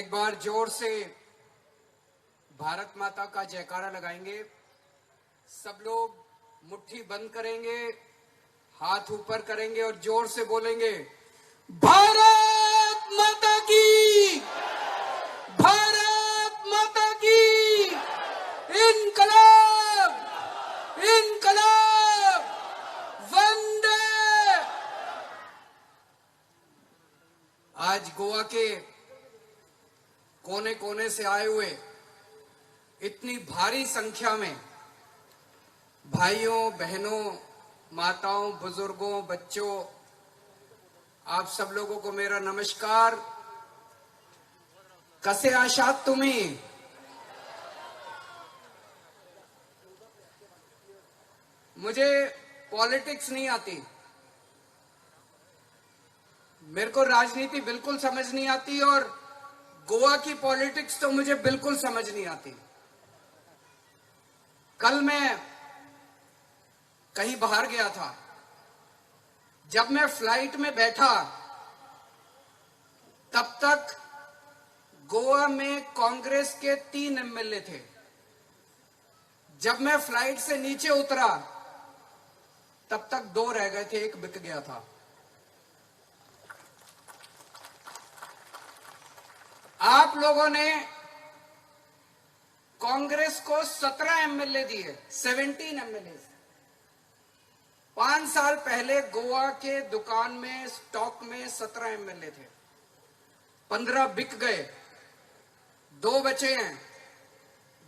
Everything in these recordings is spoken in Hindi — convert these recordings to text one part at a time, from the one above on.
एक बार जोर से भारत माता का जयकारा लगाएंगे। सब लोग मुट्ठी बंद करेंगे, हाथ ऊपर करेंगे और जोर से बोलेंगे, भारत माता की, भारत माता की, इनकलाब, इनकलाब, वंदे। आज गोवा के कोने कोने से आए हुए इतनी भारी संख्या में भाइयों, बहनों, माताओं, बुजुर्गों, बच्चों, आप सब लोगों को मेरा नमस्कार। कसे आशात तुम्ही? मुझे पॉलिटिक्स नहीं आती, मेरे को राजनीति बिल्कुल समझ नहीं आती और गोवा की पॉलिटिक्स तो मुझे बिल्कुल समझ नहीं आती। कल मैं कहीं बाहर गया था। जब मैं फ्लाइट में बैठा तब तक गोवा में कांग्रेस के 3 एमएलए थे। जब मैं फ्लाइट से नीचे उतरा तब तक 2 रह गए थे, 1 बिक गया था। आप लोगों ने कांग्रेस को 17 एमएलए दिए, 17 एमएलए। 5 साल पहले गोवा के दुकान में, स्टॉक में 17 एमएलए थे, 15 बिक गए, 2 बचे हैं।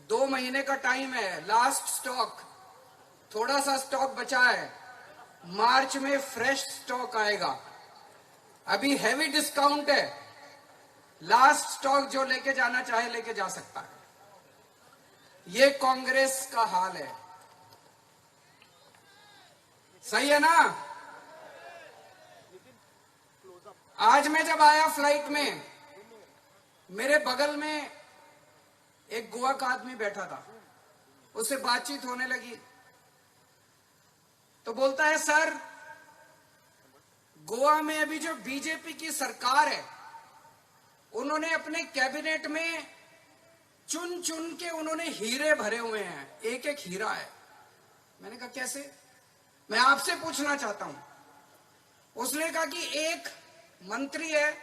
2 महीने का टाइम है, लास्ट स्टॉक, थोड़ा सा स्टॉक बचा है। मार्च में फ्रेश स्टॉक आएगा। अभी हैवी डिस्काउंट है, लास्ट स्टॉक जो लेके जाना चाहे लेके जा सकता है। ये कांग्रेस का हाल है, सही है ना? आज मैं जब आया फ्लाइट में, मेरे बगल में एक गोवा का आदमी बैठा था, उससे बातचीत होने लगी तो बोलता है, सर गोवा में अभी जो बीजेपी की सरकार है, उन्होंने अपने कैबिनेट में चुन चुन के उन्होंने हीरे भरे हुए हैं, एक एक हीरा है। मैंने कहा कैसे? मैं आपसे पूछना चाहता हूं। उसने कहा कि एक मंत्री है,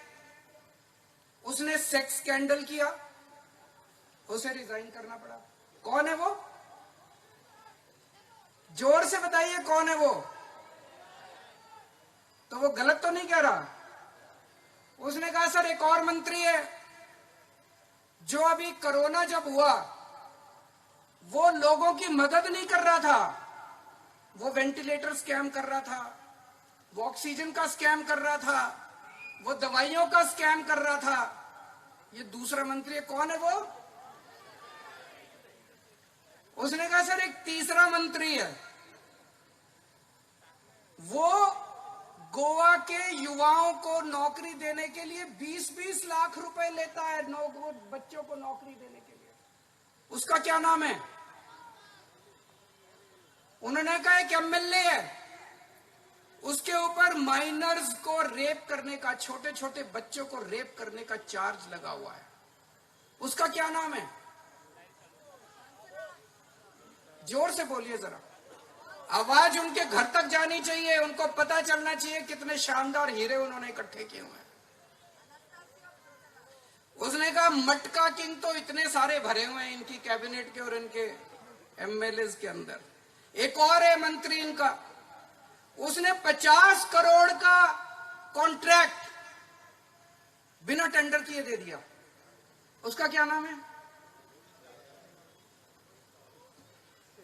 उसने सेक्स स्कैंडल किया, उसे रिजाइन करना पड़ा। कौन है वो? जोर से बताइए कौन है वो? तो वो गलत तो नहीं कह रहा? उसने कहा सर एक और मंत्री है जो अभी कोरोना जब हुआ वो लोगों की मदद नहीं कर रहा था, वो वेंटिलेटर स्कैम कर रहा था, वो ऑक्सीजन का स्कैम कर रहा था, वो दवाइयों का स्कैम कर रहा था। ये दूसरा मंत्री है, कौन है वो? उसने कहा सर एक तीसरा मंत्री है, वो गोवा के युवाओं को नौकरी देने के लिए 20-20 लाख रुपए लेता है, बच्चों को नौकरी देने के लिए। उसका क्या नाम है? उन्होंने कहा एक एमएलए है, उसके ऊपर माइनर्स को रेप करने का, छोटे छोटे बच्चों को रेप करने का चार्ज लगा हुआ है। उसका क्या नाम है? जोर से बोलिए जरा, आवाज उनके घर तक जानी चाहिए, उनको पता चलना चाहिए कितने शानदार हीरे उन्होंने इकट्ठे किए हुए हैं। उसने कहा मटका किंग तो इतने सारे भरे हुए हैं इनकी कैबिनेट के और इनके एमएलए के अंदर। एक और है मंत्री इनका, उसने 50 करोड़ का कॉन्ट्रैक्ट बिना टेंडर किए दे दिया। उसका क्या नाम है?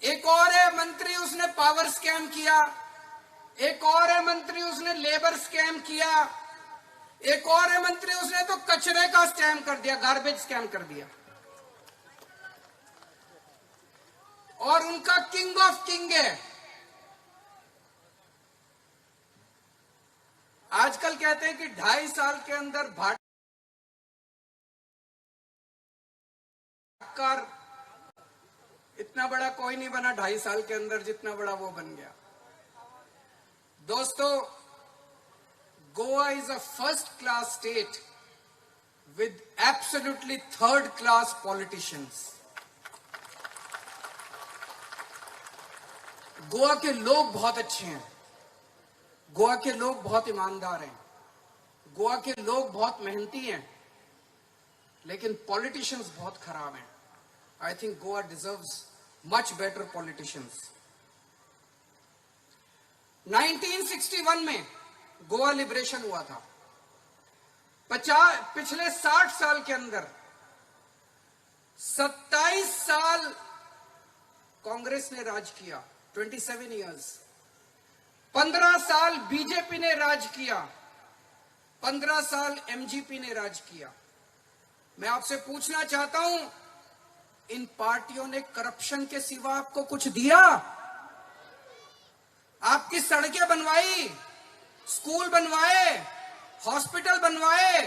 एक और है मंत्री, उसने पावर स्कैम किया। एक और है मंत्री, उसने लेबर स्कैम किया। एक और है मंत्री, उसने तो कचरे का स्कैम कर दिया, गार्बेज स्कैम कर दिया। और उनका किंग ऑफ किंग है। आजकल कहते हैं कि 2.5 साल के अंदर भाटकर इतना बड़ा कोई नहीं बना 2.5 साल के अंदर जितना बड़ा वो बन गया। दोस्तों, Goa is a first class state with absolutely third class politicians. Goa के लोग बहुत अच्छे हैं, गोवा के लोग बहुत ईमानदार हैं, गोवा के लोग बहुत मेहनती हैं, लेकिन पॉलिटिशियंस बहुत खराब हैं. I think Goa deserves much better politicians. 1961 में गोवा लिबरेशन हुआ था. पिछले 60 साल के अंदर 27 साल कांग्रेस ने राज किया, 27 इयर्स. 15 साल बीजेपी ने राज किया, 15 साल एमजीपी ने राज किया. मैं आपसे पूछना चाहता हूं, इन पार्टियों ने करप्शन के सिवा आपको कुछ दिया? आपकी सड़कें बनवाई, स्कूल बनवाए, हॉस्पिटल बनवाए,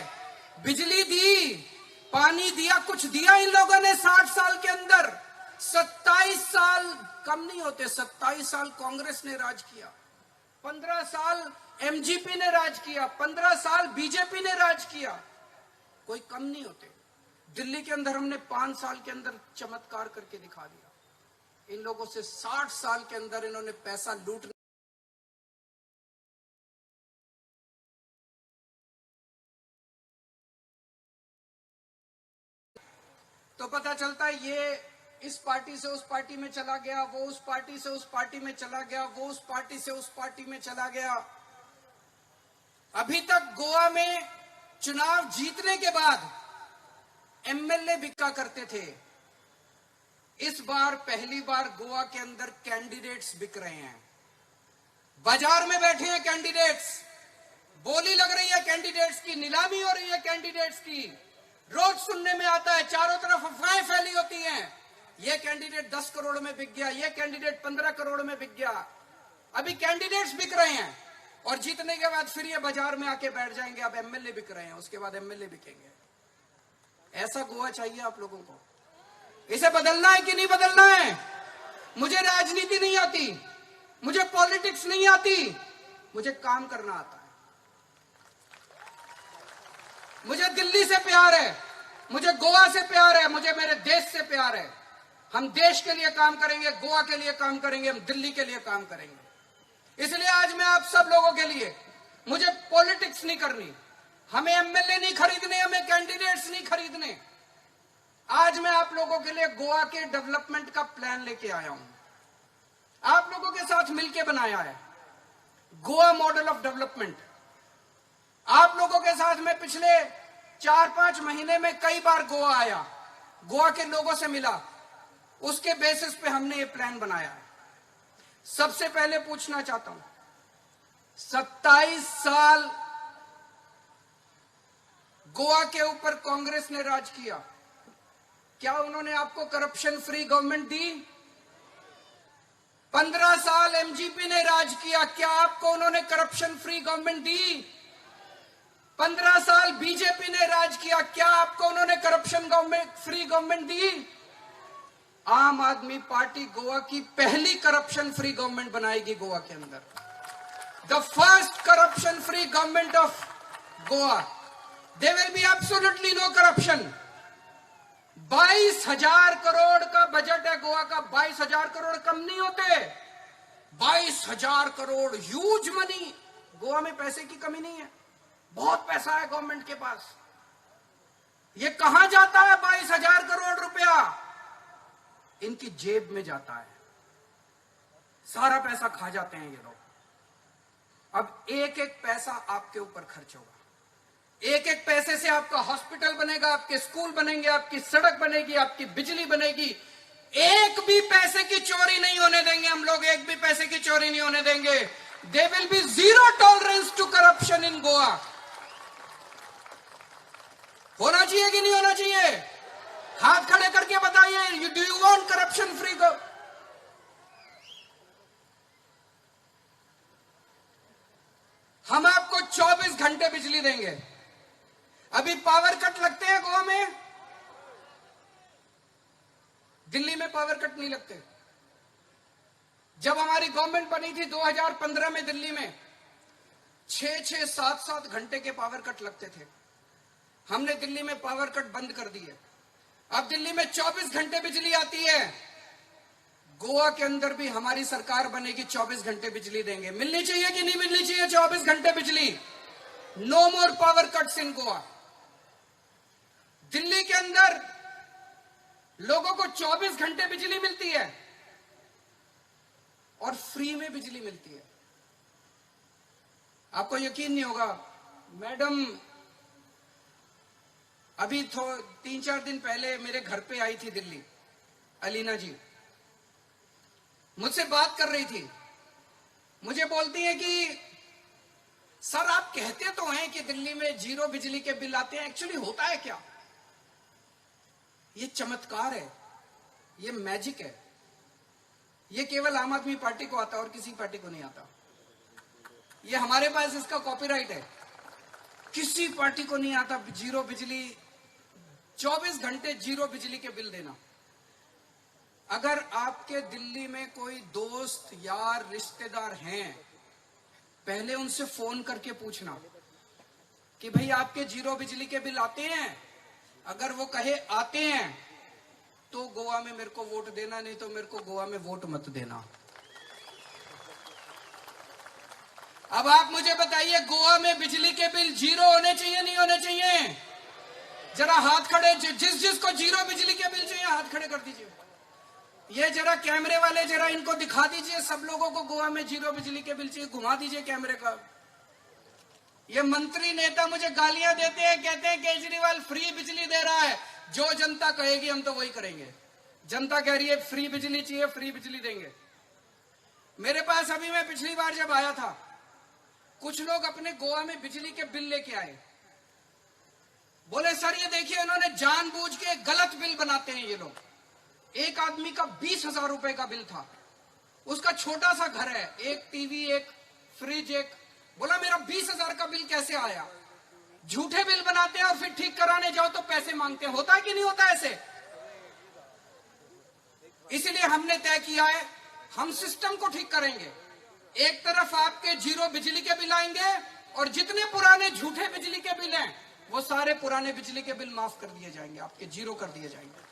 बिजली दी, पानी दिया, कुछ दिया इन लोगों ने 60 साल के अंदर? 27 साल कम नहीं होते. 27 साल कांग्रेस ने राज किया, 15 साल एमजीपी ने राज किया, 15 साल बीजेपी ने राज किया. कोई कम नहीं होते. दिल्ली के अंदर हमने 5 साल के अंदर चमत्कार करके दिखा दिया. इन लोगों से 60 साल के अंदर इन्होंने पैसा लूट. तो पता चलता है ये इस पार्टी से उस पार्टी में चला गया, वो उस पार्टी से उस पार्टी में चला गया, वो उस पार्टी से उस पार्टी में चला गया. अभी तक गोवा में चुनाव जीतने के बाद एमएलए बिका करते थे. इस बार पहली बार गोवा के अंदर कैंडिडेट्स बिक रहे हैं. बाजार में बैठे हैं कैंडिडेट्स, बोली लग रही है कैंडिडेट्स की, नीलामी हो रही है कैंडिडेट्स की. रोज सुनने में आता है, चारों तरफ अफवाहें फैली होती हैं. ये कैंडिडेट 10 करोड़ में बिक गया, ये कैंडिडेट 15 करोड़ में बिक गया. अभी कैंडिडेट्स बिक रहे हैं और जीतने के बाद फिर ये बाजार में आके बैठ जाएंगे. अब एमएलए बिक रहे हैं, उसके बाद एमएलए बिकेंगे. ऐसा गोवा चाहिए आप लोगों को? इसे बदलना है कि नहीं बदलना है? मुझे राजनीति नहीं आती, मुझे पॉलिटिक्स नहीं आती, मुझे काम करना आता है. मुझे दिल्ली से प्यार है, मुझे गोवा से प्यार है, मुझे मेरे देश से प्यार है. हम देश के लिए काम करेंगे, गोवा के लिए काम करेंगे, हम दिल्ली के लिए काम करेंगे. इसलिए आज मैं आप सब लोगों के लिए, मुझे पॉलिटिक्स नहीं करनी, हमें एमएलए नहीं खरीदने, हमें कैंडिडेट्स नहीं खरीदने. आज मैं आप लोगों के लिए गोवा के डेवलपमेंट का प्लान लेके आया हूं. आप लोगों के साथ मिलकर बनाया है गोवा मॉडल ऑफ डेवलपमेंट. आप लोगों के साथ मैं पिछले 4-5 महीने में कई बार गोवा आया, गोवा के लोगों से मिला. उसके बेसिस पे हमने ये प्लान बनाया है. सबसे पहले पूछना चाहता हूं, 27 साल गोवा के ऊपर कांग्रेस ने राज किया, क्या उन्होंने आपको करप्शन फ्री गवर्नमेंट दी? 15 साल एमजीपी ने राज किया, क्या आपको उन्होंने करप्शन फ्री गवर्नमेंट दी? 15 साल बीजेपी ने राज किया, क्या आपको उन्होंने करप्शन फ्री गवर्नमेंट दी? आम आदमी पार्टी गोवा की पहली करप्शन फ्री गवर्नमेंट बनाएगी गोवा के अंदर. The first corruption free government of Goa. There will be absolutely no corruption. 22,000 crore का बजट है गोवा का. 22,000 करोड़ कम नहीं होते. 22,000 करोड़ ह्यूज मनी. गोवा में पैसे की कमी नहीं है, बहुत पैसा है गवर्नमेंट के पास. ये कहां जाता है 22,000 करोड़ रुपया? इनकी जेब में जाता है. सारा पैसा खा जाते हैं ये लोग. अब एक एक पैसा आपके ऊपर खर्च होगा. एक एक पैसे से आपका हॉस्पिटल बनेगा, आपके स्कूल बनेंगे, आपकी सड़क बनेगी, आपकी बिजली बनेगी. एक भी पैसे की चोरी नहीं होने देंगे हम लोग, एक भी पैसे की चोरी नहीं होने देंगे. There will be zero tolerance to corruption in Goa. होना चाहिए कि नहीं होना चाहिए? हाथ खड़े करके बताइए, do you want corruption free go? हम आपको 24 घंटे बिजली देंगे. अभी पावर कट लगते हैं गोवा में, दिल्ली में पावर कट नहीं लगते. जब हमारी गवर्नमेंट बनी थी 2015 में, दिल्ली में 6-6, 7-7 घंटे के पावर कट लगते थे. हमने दिल्ली में पावर कट बंद कर दिए। अब दिल्ली में 24 घंटे बिजली आती है। गोवा के अंदर भी हमारी सरकार बनेगी, 24 घंटे बिजली देंगे। मिलनी चाहिए कि नहीं मिलनी चाहिए 24 घंटे बिजली? No more power cuts in Goa. Delhi के अंदर लोगों को 24 घंटे बिजली मिलती है और फ्री में बिजली मिलती है। आपको यकीन नहीं होगा, मैडम अभी 3-4 दिन पहले मेरे घर पे आई थी दिल्ली, अलीना जी मुझसे बात कर रही थी। मुझे बोलती है कि सर आप कहते तो हैं कि दिल्ली में 0 बिजली के बिल आते हैं, एक्चुअली होता है क्या? ये चमत्कार है, ये मैजिक है। ये केवल आम आदमी पार्टी को आता है और किसी पार्टी को नहीं आता। ये हमारे पास इसका कॉपीराइट है, किसी पार्टी को नहीं आता 0 बिजली, 24 घंटे 0 बिजली के बिल देना। अगर आपके दिल्ली में कोई दोस्त यार रिश्तेदार हैं, पहले उनसे फोन करके पूछना कि भाई आपके 0 बिजली के बिल आते हैं। अगर वो कहे आते हैं तो गोवा में मेरे को वोट देना, नहीं तो मेरे को गोवा में वोट मत देना। अब आप मुझे बताइए, गोवा में बिजली के बिल 0 होने चाहिए नहीं होने चाहिए? जरा हाथ खड़े, जिसको 0 बिजली के बिल चाहिए हाथ खड़े कर दीजिए। ये जरा कैमरे वाले जरा इनको दिखा दीजिए, सब लोगों को गोवा में 0 बिजली के बिल चाहिए, घुमा दीजिए कैमरे का। ये मंत्री नेता मुझे गालियां देते हैं, कहते हैं केजरीवाल फ्री बिजली दे रहा है। जो जनता कहेगी हम तो वही करेंगे। जनता कह रही है फ्री बिजली चाहिए, फ्री बिजली देंगे। मेरे पास अभी मैं पिछली बार जब आया था, कुछ लोग अपने गोवा में बिजली के बिल लेके आए। बोले सर ये देखिए इन्होंने जानबूझ के गलत बिल बनाते हैं ये लोग। एक आदमी का 20,000 रुपए का बिल था, उसका छोटा सा घर है, एक टीवी, एक फ्रिज, एक। बोला मेरा 20,000 का बिल कैसे आया? झूठे बिल बनाते हैं और फिर ठीक कराने जाओ तो पैसे मांगते हैं। होता है कि नहीं होता ऐसे? इसलिए हमने तय किया है हम सिस्टम को ठीक करेंगे। एक तरफ आपके 0 बिजली के बिल आएंगे और जितने पुराने झूठे बिजली के बिल हैं वो सारे पुराने बिजली के बिल माफ कर दिए जाएंगे, आपके 0 कर दिए जाएंगे।